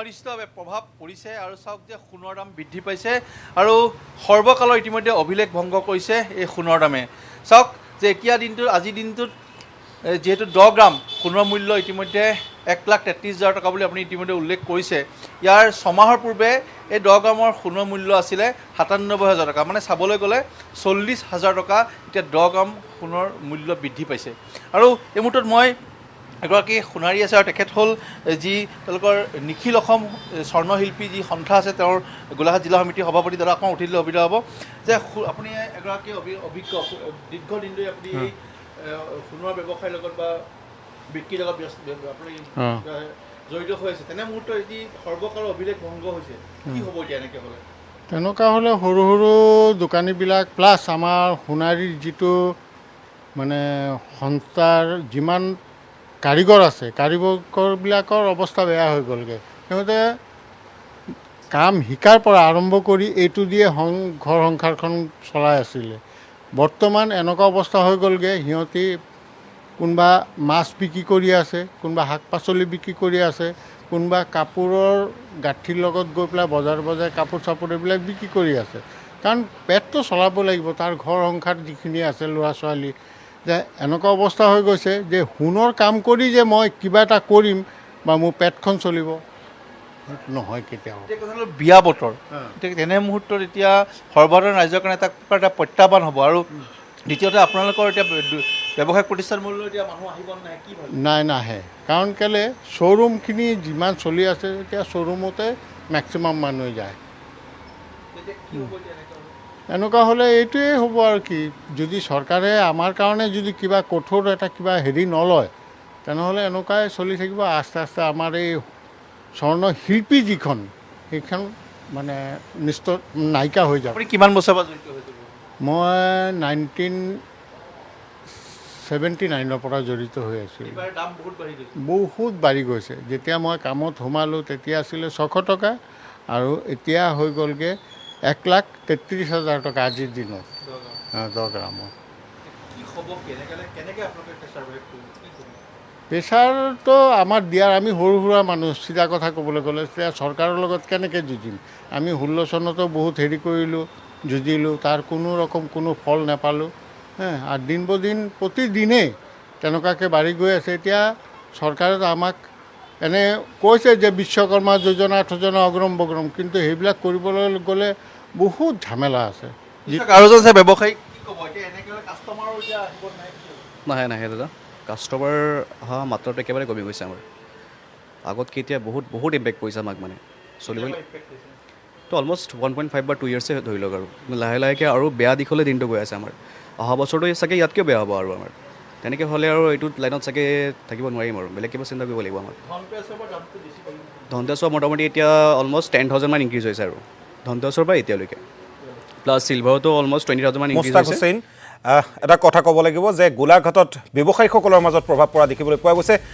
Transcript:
অনিষ্টভাৱে প্ৰভাৱ পৰিছে আৰু চাওক যে সোণৰ দাম বৃদ্ধি পাইছে আৰু সৰ্বকালৰ ইতিমধ্যে অভিলেখ ভংগ কৰিছে এই সোণৰ দামে। চাওক যে এতিয়া দিনটোত আজিৰ দিনটোত যিহেতু 10 গ্ৰাম সোণৰ মূল্য ইতিমধ্যে 1,33,000 টকা বুলি আপুনি ইতিমধ্যে উল্লেখ কৰিছে। ইয়াৰ ছমাহৰ পূৰ্বে এই 10 গ্ৰামৰ সোণৰ মূল্য আছিলে 97,000 টকা, মানে চাবলৈ গ'লে 40,000 টকা এতিয়া 10 গ্ৰাম সোণৰ মূল্য বৃদ্ধি পাইছে। আৰু এই মুহূৰ্তত মই এগৰাকী সোণাৰী আছে আৰু তেখেত হ'ল যি তেওঁলোকৰ নিখিল অসম স্বৰ্ণশিল্পী যি সন্থা আছে তেওঁৰ গোলাঘাট জিলা সমিতিৰ সভাপতি। দাদা অকণমান উঠি দিলে সুবিধা হ'ব যে আপুনি এগৰাকী অভিজ্ঞ দীৰ্ঘদিন ধৰি আপুনি এই সোণৰ ব্যৱসায়ৰ লগত বা বিক্ৰীৰ লগত আপুনি জড়িত হৈ আছে, তেনে মুহূৰ্তত যি সৰ্বকালৰ অভিলেখ ভংগ হৈছে, কি হ'ব এতিয়া এনেকৈ হ'লে? তেনেকুৱা হ'লে সৰু সৰু দোকানীবিলাক প্লাছ আমাৰ সোণাৰীৰ যিটো মানে সংস্থাৰ যিমান কাৰিকৰ আছে, কাৰিকৰবিলাকৰ অৱস্থা বেয়া হৈ গ'লগৈ। সিহঁতে কাম শিকাৰ পৰা আৰম্ভ কৰি এইটো দিয়ে ঘৰ সংসাৰখন চলাই আছিলে। বৰ্তমান এনেকুৱা অৱস্থা হৈ গ'লগৈ, সিহঁতি কোনোবা মাছ বিক্ৰী কৰি আছে, কোনোবা শাক পাচলি বিক্ৰী কৰি আছে, কোনোবা কাপোৰৰ গাঁঠিৰ লগত গৈ পেলাই বজাৰ কাপোৰ চাপোৰ এইবিলাক বিক্ৰী কৰি আছে। কাৰণ পেটটো চলাব লাগিব, তাৰ ঘৰ সংসাৰ যিখিনি আছে ল'ৰা ছোৱালী। যে এনেকুৱা অৱস্থা হৈ গৈছে যে সোণৰ কাম কৰি যে মই কিবা এটা কৰিম বা মোৰ পেটখন চলিব, সেইটো নহয় কেতিয়াও। এতিয়া কথা হ'ল বিয়া বতৰ, এতিয়া তেনে মুহূৰ্তত এতিয়া সৰ্বসাধাৰণ ৰাইজৰ কাৰণে এটা প্ৰত্যাহ্বান হ'ব। আৰু দ্বিতীয়তে আপোনালোকৰ এতিয়া ব্যৱসায়িক প্ৰতিষ্ঠানমূললৈ এতিয়া মানুহ আহিব নাহে, কি ভাবে? নাই, নাহে। কাৰণ কেলে শ্ব'ৰুমখিনি যিমান চলি আছে এতিয়া শ্ব'ৰুমতে মেক্সিমাম মানুহে যায়। এতিয়া কি হ'ব এতিয়া এনেকৈ হ'লে? এনেকুৱা হ'লে এইটোৱেই হ'ব আৰু কি, যদি চৰকাৰে আমাৰ কাৰণে যদি কিবা কঠোৰ এটা কিবা হেৰি নলয়, তেনেহ'লে এনেকুৱাই চলি থাকিব। আস্তে আস্তে আমাৰ এই স্বৰ্ণশিল্পী যিখন, সেইখন মানে নাইকিয়া হৈ যাব। আপুনি কিমান বছৰৰ পৰা জড়িত হৈ যাব? মই 1979 পৰা জড়িত হৈ আছোঁ। এইবাৰ দাম বহুত বাঢ়ি গৈছে। বহুত বাঢ়ি গৈছে। যেতিয়া মই কামত সোমালোঁ তেতিয়া আছিলে 600 টকা আৰু এতিয়া হৈ গ'লগৈ 1,33,000 টকা আজিৰ দিনত 10 গ্ৰামৰ। কি হ'ব, কেনেকৈ আপোনালোকে চাৰ্ভাইভ কৰিব, কি কৰিব? প্ৰেছাৰটো আমাৰ দিয়াৰ, আমি সৰু সুৰা মানুহ, চিধা কথা ক'বলৈ গ'লে এতিয়া চৰকাৰৰ লগত কেনেকৈ যুঁজিম? আমি 16 চনতো বহুত হেৰি কৰিলোঁ, যুঁজিলোঁ, তাৰ কোনো ৰকম কোনো ফল নাপালোঁ। আৰু দিন দিন প্ৰতিদিনেই তেনেকুৱাকৈ বাঢ়ি গৈ আছে। এতিয়া চৰকাৰে আমাক এনে কৈছে যে বিশ্বকৰ্মা যোজনা থোজনা অগ্ৰম বগ্ৰম, কিন্তু সেইবিলাক কৰিবলৈ গ'লে বহুত ঝামেলা আছে। আৰু যে ব্যৱসায়িক কি ক'ব এতিয়া, এনেকৈ হ'লে কাষ্টমাৰো এতিয়া আহিব নাই? নাহে দাদা, কাষ্টমাৰ অহা মাত্ৰাটো একেবাৰে কমি গৈছে আমাৰ। আগতকৈ এতিয়া বহুত ইম্পেক্ট পৰিছে আমাক, মানে চলিবলৈ তো অলমষ্ট 1.5 বা 2 ইয়াৰ্ছে ধৰি লওক। আৰু লাহে লাহেকৈ আৰু বেয়া দিশলৈ দিনটো গৈ আছে আমাৰ। অহা বছৰটো চাগে ইয়াতকৈ বেয়া হ'ব আৰু আমাৰ। তেনেকৈ হ'লে আৰু এইটো লাইনত চাগে থাকিব নোৱাৰিম আৰু, বেলেগ কিবা চিন্তা কৰিব লাগিব আমাৰ। ধনতেৰছৰ মোটামুটি এতিয়া অলমষ্ট 10,000 মান ইনক্ৰিজ হৈছে আৰু ধনতেৰছৰ পৰা এতিয়ালৈকে। প্লাছ চিলভাৰতো অলমষ্ট 20,000 মান ইনক্ৰিজ মুস্তাক হৈছে। হুছেইন, এটা কথা ক'ব লাগিব যে গোলাঘাটত ব্যৱসায়ীসকলৰ মাজত প্ৰভাৱ পৰা দেখিবলৈ পোৱা গৈছে।